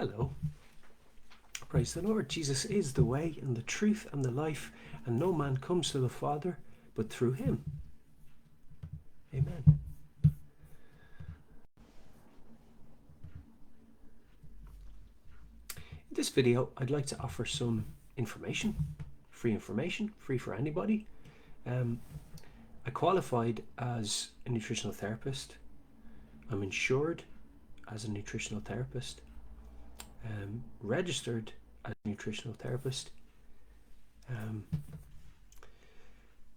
Hello. Praise the Lord. Jesus is the way and the truth and the life, and no man comes to the Father but through him. Amen. In this video, I'd like to offer some information, free for anybody. I qualified as a nutritional therapist. I'm insured as a nutritional therapist. Registered as a nutritional therapist.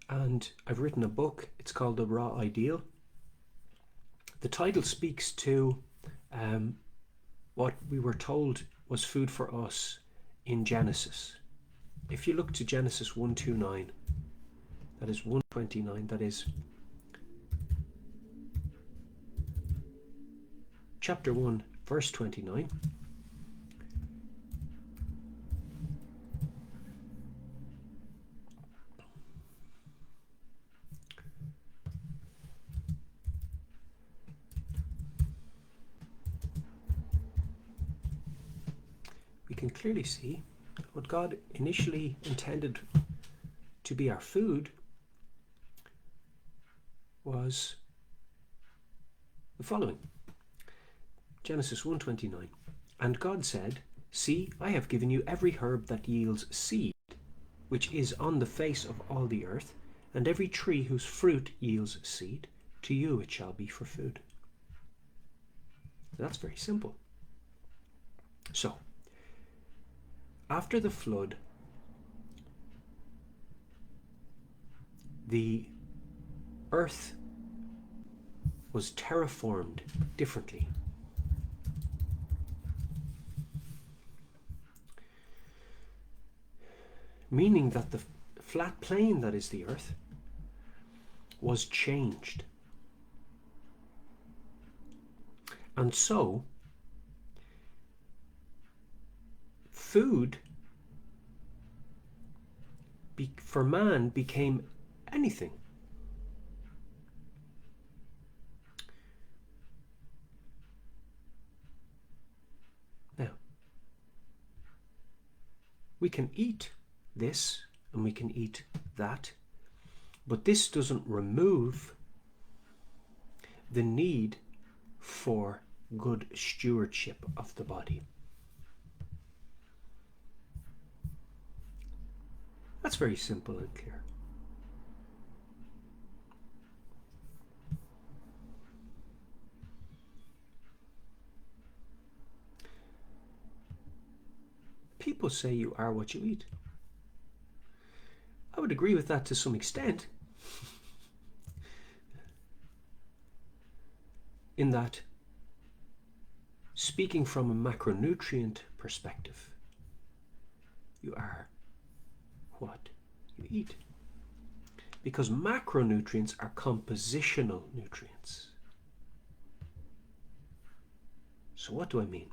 And I've written a book. It's called The Raw Ideal. The title speaks to what we were told was food for us in Genesis. If you look to Genesis 1:29, that is 1:29, that is chapter 1, verse 29. We can clearly see what God initially intended to be our food was the following. Genesis 1:29. And God said, See, I have given you every herb that yields seed, which is on the face of all the earth, and every tree whose fruit yields seed. To you it shall be for food. That's very simple. So, after the flood, the earth was terraformed differently. Meaning that the flat plane that is the earth was changed. And so, food for man became anything. Now, we can eat this and we can eat that, but this doesn't remove the need for good stewardship of the body. That's very simple and clear. People say you are what you eat. I would agree with that to some extent. In that, speaking from a macronutrient perspective, you are what you eat. Because macronutrients are compositional nutrients. So what do I mean?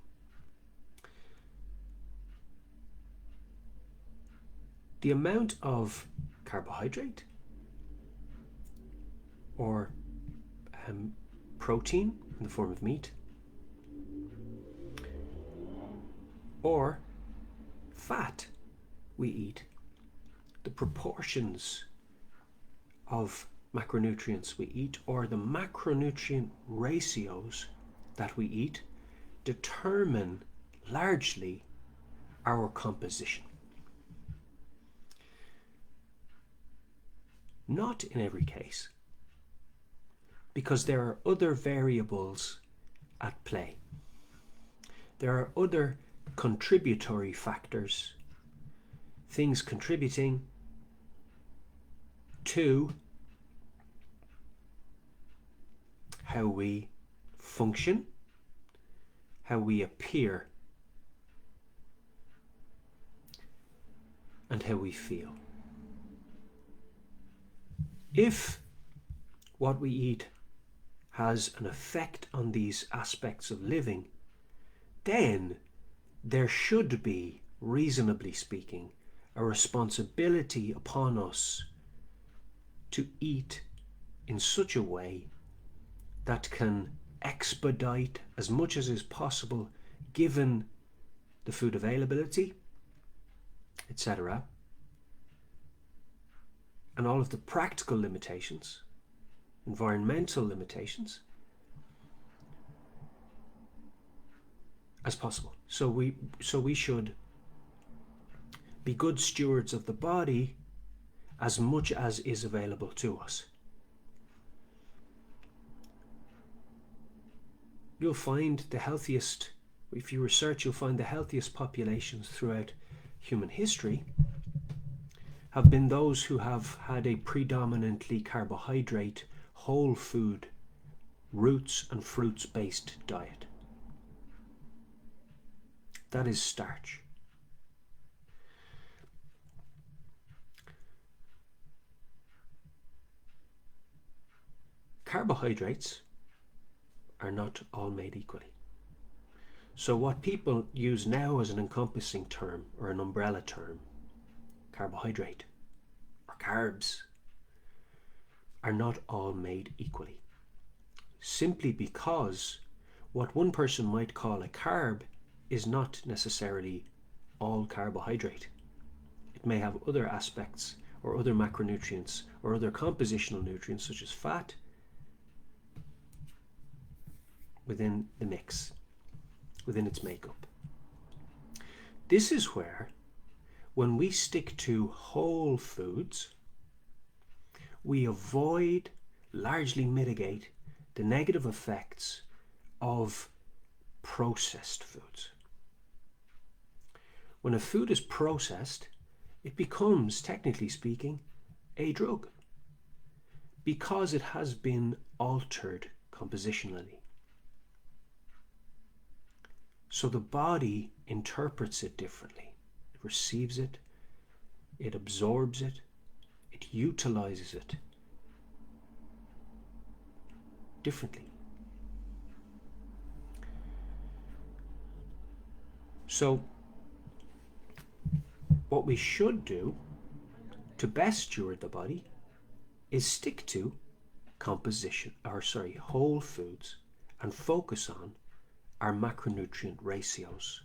The amount of carbohydrate or protein in the form of meat or fat we eat, the proportions of macronutrients we eat, or the macronutrient ratios that we eat, determine largely our composition. Not in every case, because there are other variables at play. There are other contributory factors, things contributing to how we function, how we appear, and how we feel. If what we eat has an effect on these aspects of living, then there should be, reasonably speaking, a responsibility upon us to eat in such a way that can expedite as much as is possible, given the food availability, etc., and all of the practical limitations, environmental limitations, as possible. So we should be good stewards of the body as much as is available to us. You'll find the healthiest, if you research, you'll find the healthiest populations throughout human history have been those who have had a predominantly carbohydrate, whole food, roots and fruits based diet. That is starch. Carbohydrates are not all made equally. So what people use now as an encompassing term or an umbrella term, carbohydrate or carbs, are not all made equally. Simply because what one person might call a carb is not necessarily all carbohydrate. It may have other aspects or other macronutrients or other compositional nutrients such as fat within the mix, within its makeup. This is where, when we stick to whole foods, we avoid, largely mitigate, the negative effects of processed foods. When a food is processed, it becomes, technically speaking, a drug because it has been altered compositionally. So the body interprets it differently. It receives it, it absorbs it, it utilizes it differently. So what we should do to best steward the body is stick to whole foods and focus on our macronutrient ratios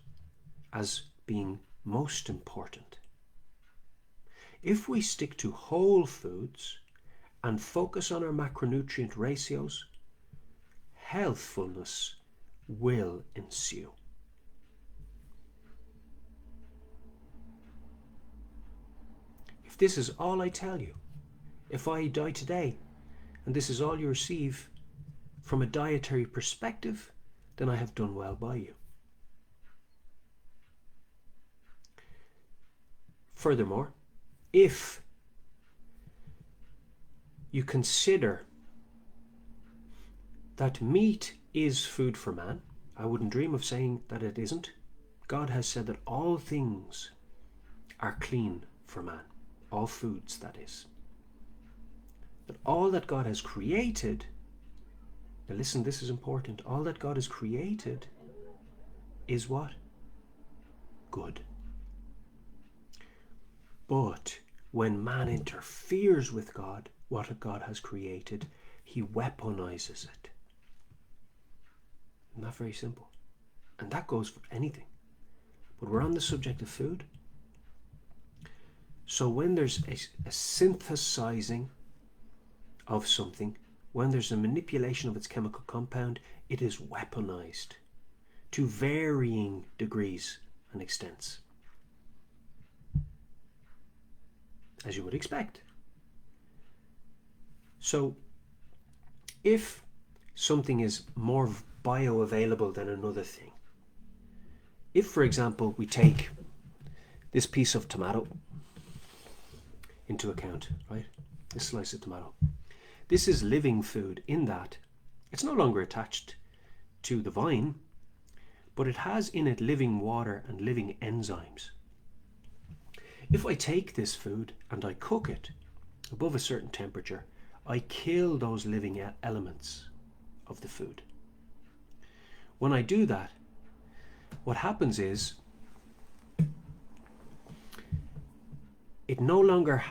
as being most important. If we stick to whole foods and focus on our macronutrient ratios, healthfulness will ensue. If this is all I tell you, if I die today and this is all you receive from a dietary perspective, then I have done well by you. Furthermore, if you consider that meat is food for man, I wouldn't dream of saying that it isn't. God has said that all things are clean for man. All foods, that is. But all that God has created, now listen, this is important, all that God has created is what? Good. But when man interferes with God, what God has created, he weaponizes it. Not very simple. And that goes for anything. But we're on the subject of food. So when there's a synthesizing of something, when there's a manipulation of its chemical compound, it is weaponized to varying degrees and extents, as you would expect. So if something is more bioavailable than another thing, if, for example, we take this piece of tomato into account, right? This slice of tomato. This is living food in that it's no longer attached to the vine, but it has in it living water and living enzymes. If I take this food and I cook it above a certain temperature, I kill those living elements of the food. When I do that, what happens is it no longer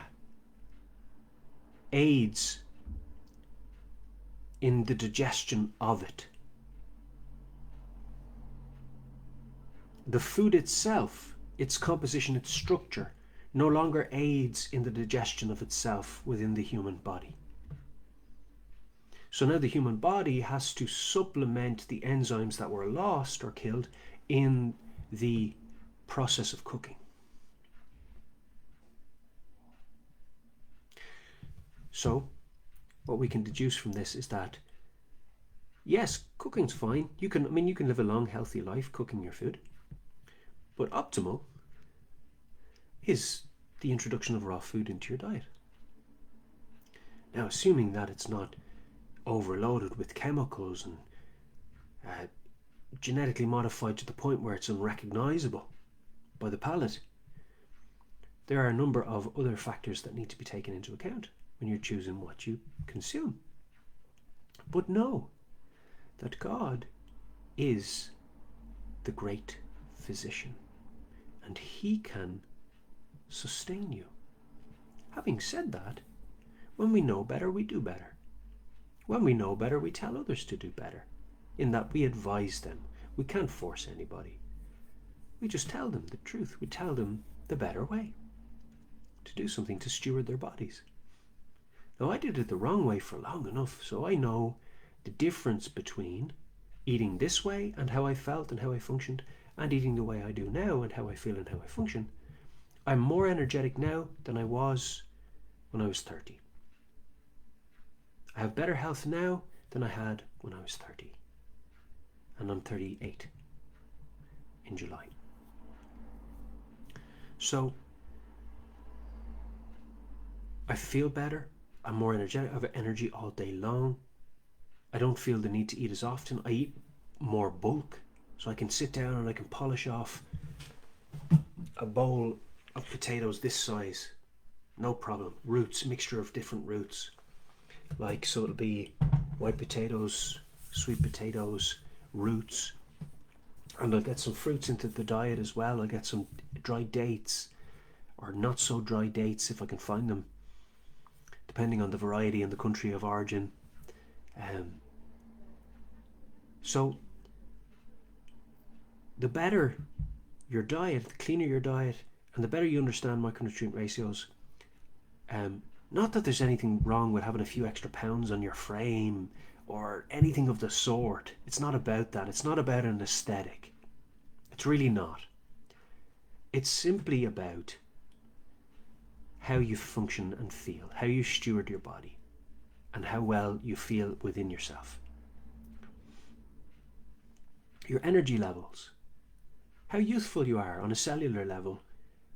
aids in the digestion of it. the food itself, its composition, its structure, no longer aids in the digestion of itself within the human body. So now the human body has to supplement the enzymes that were lost or killed in the process of cooking. So what we can deduce from this is that, yes, cooking's fine. You can live a long, healthy life cooking your food. But optimal is the introduction of raw food into your diet. Now, assuming that it's not overloaded with chemicals and genetically modified to the point where it's unrecognizable by the palate, there are a number of other factors that need to be taken into account when you're choosing what you consume. But know that God is the great physician, and he can sustain you. Having said that, when we know better, we do better. When we know better, we tell others to do better, in that we advise them. We can't force anybody. We just tell them the truth. We tell them the better way to do something to steward their bodies. Now, I did it the wrong way for long enough, so I know the difference between eating this way and how I felt and how I functioned, and eating the way I do now and how I feel and how I function. I'm more energetic now than I was when I was 30. I have better health now than I had when I was 30. And I'm 38 in July. So I feel better. I'm more energetic. I have energy all day long. I don't feel the need to eat as often. I eat more bulk, so I can sit down and I can polish off a bowl of potatoes this size, no problem. Roots, mixture of different roots, like, so it'll be white potatoes, sweet potatoes, roots, and I'll get some fruits into the diet as well. I'll get some dried dates, or not so dry dates if I can find them, depending on the variety and the country of origin. So the better your diet, the cleaner your diet, and the better you understand micronutrient ratios. Not that there's anything wrong with having a few extra pounds on your frame or anything of the sort. It's not about that. It's not about an aesthetic. It's really not. It's simply about how you function and feel, how you steward your body, and how well you feel within yourself. Your energy levels, how youthful you are on a cellular level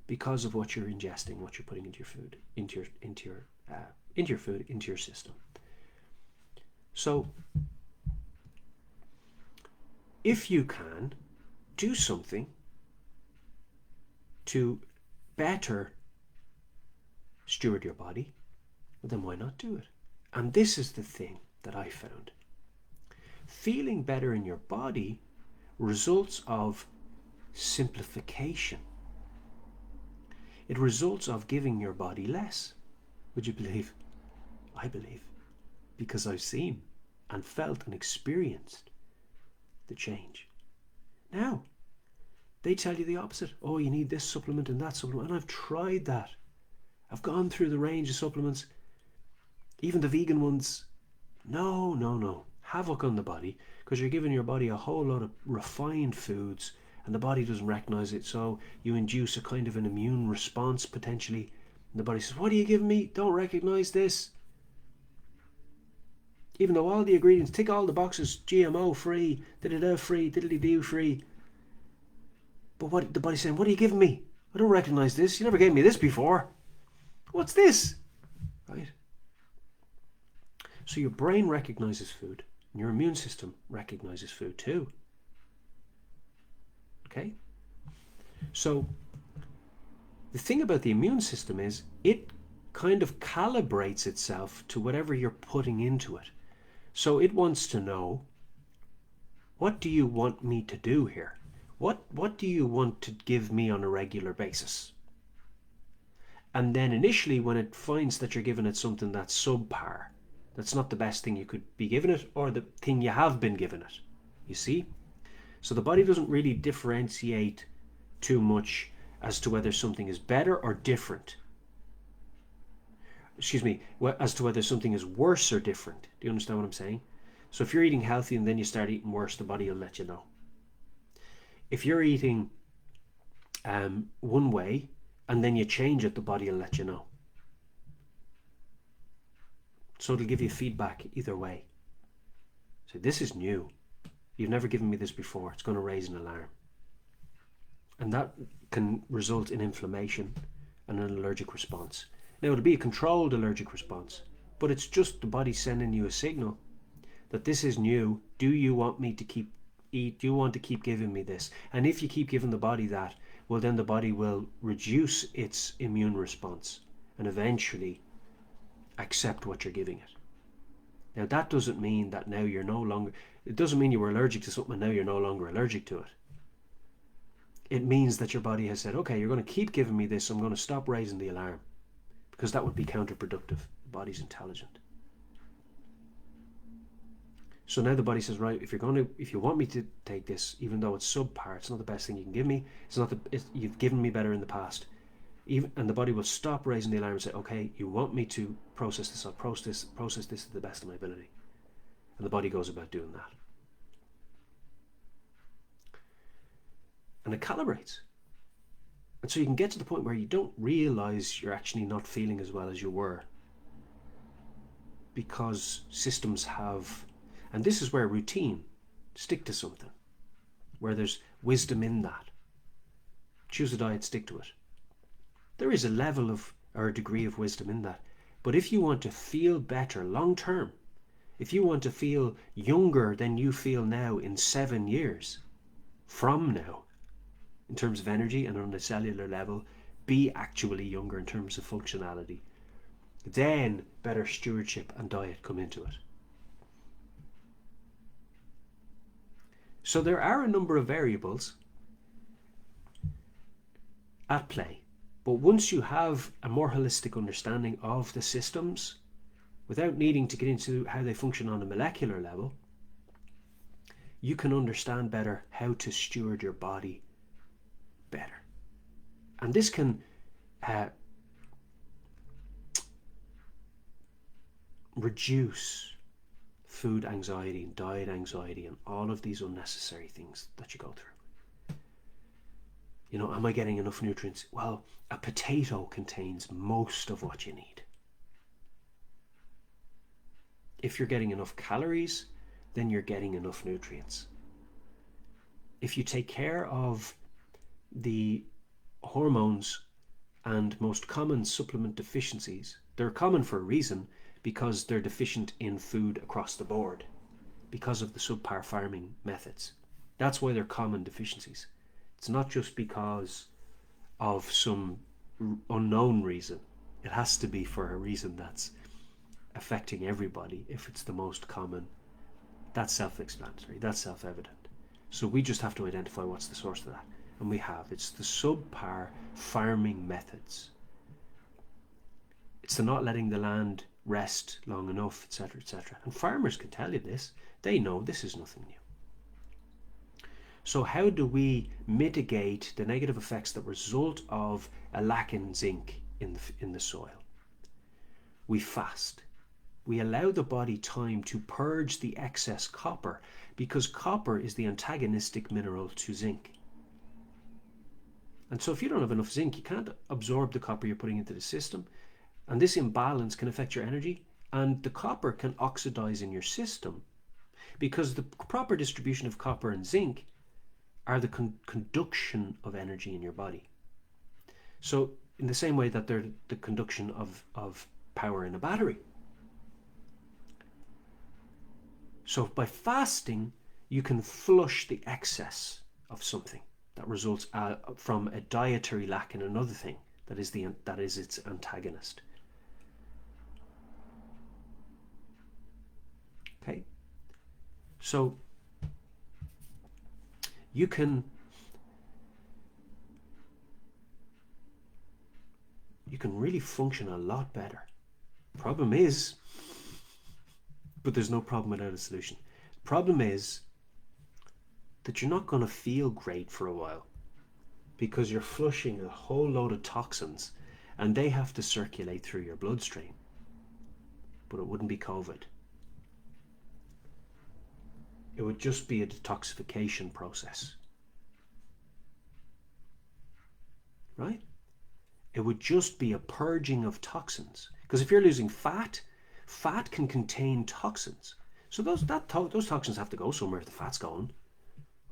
because of what you're ingesting, what you're putting into your food, into your system. So, if you can do something to better steward your body, well, then why not do it? And this is the thing that I found. Feeling better in your body results of simplification. It results of giving your body less. Would you believe? I believe, because I've seen and felt and experienced the change. Now, they tell you the opposite. Oh, you need this supplement and that supplement. And I've tried that. I've gone through the range of supplements, even the vegan ones. No. Havoc on the body, because you're giving your body a whole lot of refined foods and the body doesn't recognize it, so you induce a kind of an immune response potentially, and the body says, what are you giving me? Don't recognize this. Even though all the ingredients tick all the boxes, GMO free, da-da-da free, diddly-doo free. But what the body's saying, what are you giving me? I don't recognize this. You never gave me this before. What's this? Right? So your brain recognizes food, and your immune system recognizes food too. Okay? So the thing about the immune system is it kind of calibrates itself to whatever you're putting into it. So it wants to know, what do you want me to do here? What do you want to give me on a regular basis? And then initially, when it finds that you're giving it something that's subpar, that's not the best thing you could be giving it, or the thing you have been giving it, you see? So the body doesn't really differentiate too much as to whether something is better or different. Excuse me, as to whether something is worse or different. Do you understand what I'm saying? So if you're eating healthy and then you start eating worse, the body will let you know. If you're eating one way and then you change it, the body will let you know. So it'll give you feedback either way. So this is new. You've never given me this before. It's going to raise an alarm. And that can result in inflammation and an allergic response. Now, it'll be a controlled allergic response, but it's just the body sending you a signal that this is new. Do you want me to keep eat? Do you want to keep giving me this? And if you keep giving the body that, well, then the body will reduce its immune response and eventually accept what you're giving it. Now, that doesn't mean that now you're no longer, it doesn't mean you were allergic to something and now you're no longer allergic to it. It means that your body has said, okay, you're going to keep giving me this, so I'm going to stop raising the alarm, because that would be counterproductive. The body's intelligent. So now the body says, right, if you want me to take this, even though it's subpar, it's not the best thing you can give me. You've given me better in the past. And the body will stop raising the alarm and say, okay, you want me to process this, I'll process this to the best of my ability. And the body goes about doing that. And it calibrates. And so you can get to the point where you don't realize you're actually not feeling as well as you were, because systems have, and this is where routine, stick to something, where there's wisdom in that. Choose a diet, stick to it. There is a level of, or a degree of wisdom in that. But if you want to feel better long term, if you want to feel younger than you feel now in 7 years from now, in terms of energy and on a cellular level, be actually younger in terms of functionality, then better stewardship and diet come into it. So there are a number of variables at play, but once you have a more holistic understanding of the systems, without needing to get into how they function on a molecular level, you can understand better how to steward your body better. And this can reduce food anxiety and diet anxiety and all of these unnecessary things that you go through. You know, am I getting enough nutrients? Well, a potato contains most of what you need. If you're getting enough calories, then you're getting enough nutrients. If you take care of the hormones and most common supplement deficiencies, they're common for a reason, because they're deficient in food across the board because of the subpar farming methods. That's why they're common deficiencies. It's not just because of some unknown reason. It has to be for a reason that's affecting everybody. If it's the most common, that's self-explanatory, that's self-evident. So we just have to identify what's the source of that. And we have. It's the subpar farming methods. It's the not letting the land rest long enough, etc., etc. And farmers can tell you this. They know this is nothing new. So how do we mitigate the negative effects that result of a lack in zinc in the soil? We fast. We allow the body time to purge the excess copper, because copper is the antagonistic mineral to zinc. And so if you don't have enough zinc, you can't absorb the copper you're putting into the system. And this imbalance can affect your energy, and the copper can oxidize in your system, because the proper distribution of copper and zinc are the conduction of energy in your body. So in the same way that they're the conduction of power in a battery. So by fasting, you can flush the excess of something that results from a dietary lack in another thing that is its antagonist. Okay, so you can really function a lot better. Problem is, but there's no problem without a solution. Problem is, that you're not going to feel great for a while because you're flushing a whole load of toxins and they have to circulate through your bloodstream. But it wouldn't be COVID. It would just be a detoxification process. Right? It would just be a purging of toxins. Because if you're losing fat, fat can contain toxins. So those toxins have to go somewhere if the fat's going.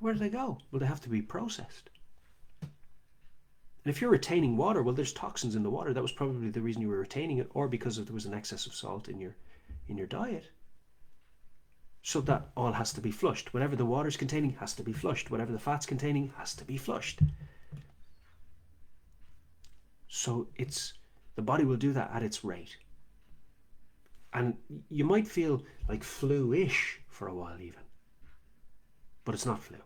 Where do they go? Well, they have to be processed. And if you're retaining water, well, there's toxins in the water. That was probably the reason you were retaining it, or because there was an excess of salt in your diet. So that all has to be flushed. Whatever the water's containing has to be flushed. Whatever the fat's containing has to be flushed. So the body will do that at its rate. And you might feel like flu-ish for a while even. But it's not flu.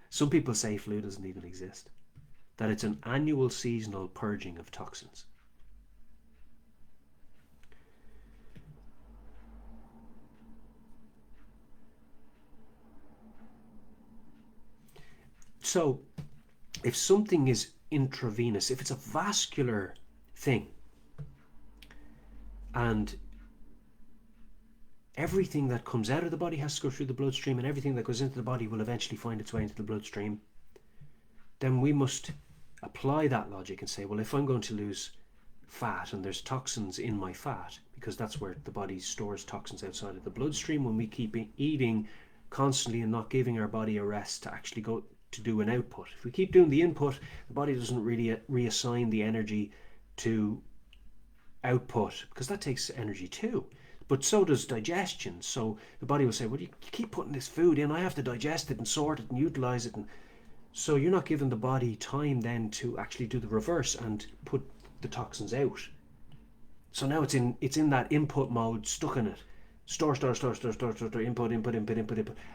Some people say flu doesn't even exist. That it's an annual seasonal purging of toxins. So, if something is intravenous, if it's a vascular thing, and everything that comes out of the body has to go through the bloodstream, and everything that goes into the body will eventually find its way into the bloodstream, then we must apply that logic and say, well, if I'm going to lose fat and there's toxins in my fat, because that's where the body stores toxins outside of the bloodstream, when we keep eating constantly and not giving our body a rest to actually go to do an output. If we keep doing the input, the body doesn't really reassign the energy to output, because that takes energy too. But so does digestion. So the body will say, well, you keep putting this food in, I have to digest it and sort it and utilize it. And so you're not giving the body time then to actually do the reverse and put the toxins out. So now it's in that input mode, stuck in it. Store, input.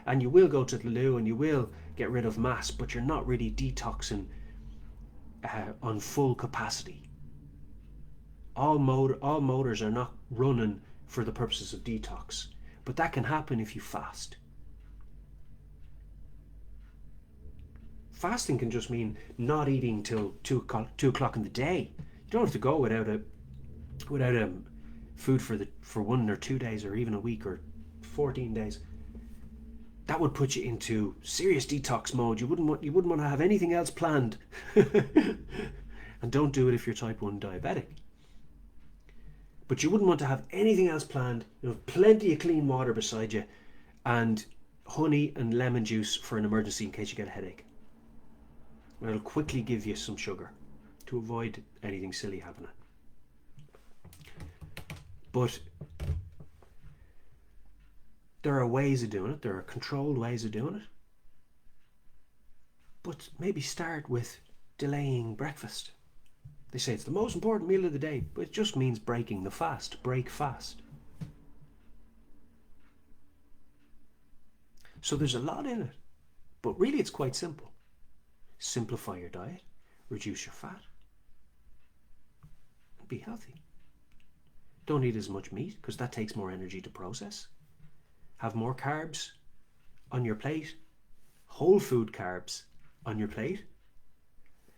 And you will go to the loo and you will get rid of mass, but you're not really detoxing on full capacity. All motors are not running for the purposes of detox, but that can happen if you fast. Fasting can just mean not eating till 2 o'clock in the day. You don't have to go without food for 1 or 2 days, or even a week, or 14 days. That would put you into serious detox mode. You wouldn't want to have anything else planned. And don't do it if you're type 1 diabetic. But you wouldn't want to have anything else planned. You have plenty of clean water beside you, and honey and lemon juice for an emergency in case you get a headache. It'll quickly give you some sugar to avoid anything silly happening. But there are ways of doing it. There are controlled ways of doing it. But maybe start with delaying breakfast. They say it's the most important meal of the day, but it just means breaking the fast. Break fast. So there's a lot in it, but really it's quite simple. Simplify your diet, reduce your fat, and be healthy. Don't eat as much meat, because that takes more energy to process. Have more carbs on your plate. Whole food carbs on your plate.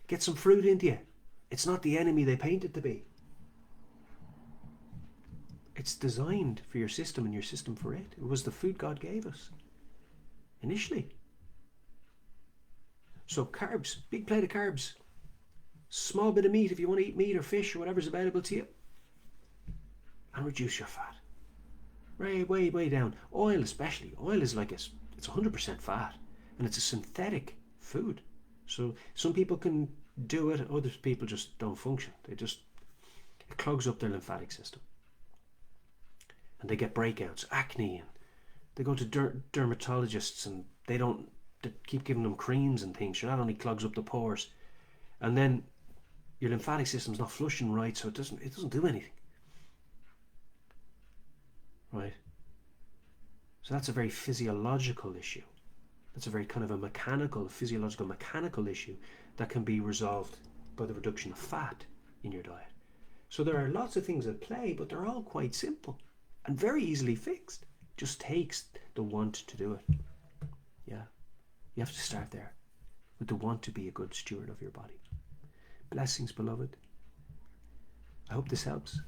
Get some fruit into you. It's not the enemy they paint it to be. It's designed for your system and your system for it. It was the food God gave us initially. So carbs, big plate of carbs. Small bit of meat if you want to eat meat or fish or whatever's available to you. And reduce your fat. Way down. Oil especially. Oil is like it's 100% fat, and it's a synthetic food. So some people can do it, other people just don't function. It clogs up their lymphatic system. And they get breakouts, acne, and they go to dermatologists, and they keep giving them creams and things. So that only clogs up the pores. And then your lymphatic system's not flushing right, so it doesn't do anything. Right? So that's a very physiological issue. That's a very kind of a physiological mechanical issue that can be resolved by the reduction of fat in your diet. So there are lots of things at play, but they're all quite simple and very easily fixed. Just takes the want to do it. Yeah. You have to start there with the want to be a good steward of your body. Blessings, beloved. I hope this helps.